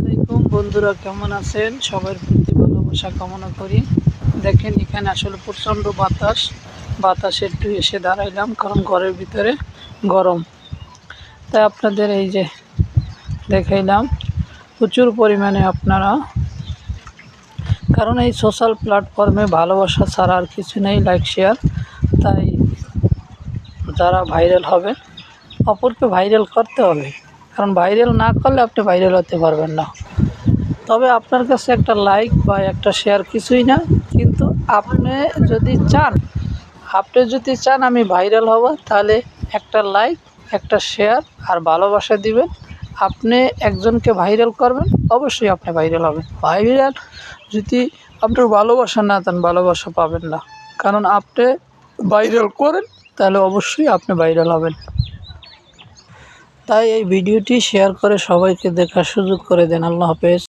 আসসালামাইকুম বন্ধুরা, কেমন আছেন? সবার প্রতি ভালোবাসা কামনা করি। দেখেন এখানে আসলে প্রচণ্ড বাতাসে একটু এসে দাঁড়াইলাম, কারণ ঘরের ভিতরে গরম। তাই আপনাদের এই যে দেখাইলাম প্রচুর পরিমাণে আপনারা, কারণ এই সোশ্যাল প্ল্যাটফর্মে ভালোবাসা ছাড়া আর কিছু নেই, লাইক শেয়ার। তাই যারা ভাইরাল হবে, অপরকে ভাইরাল করতে হবে, কারণ ভাইরাল না করলে আপনি ভাইরাল হতে পারবেন না। তবে আপনার কাছে একটা লাইক বা একটা শেয়ার কিছুই না, কিন্তু আপনি যদি চান আমি ভাইরাল হব, তাহলে একটা লাইক, একটা শেয়ার আর ভালোবাসা দিবেন। আপনি একজনকে ভাইরাল করবেন, অবশ্যই আপনি ভাইরাল হবেন। ভাইরাল যদি আপনার ভালোবাসা না দেন, ভালোবাসা পাবেন না। কারণ আপনি ভাইরাল করেন, তাহলে অবশ্যই আপনি ভাইরাল হবেন। তাই এই ভিডিওটি শেয়ার করে সবাইকে দেখার সুযোগ করে দেন। আল্লাহ হাফেজ।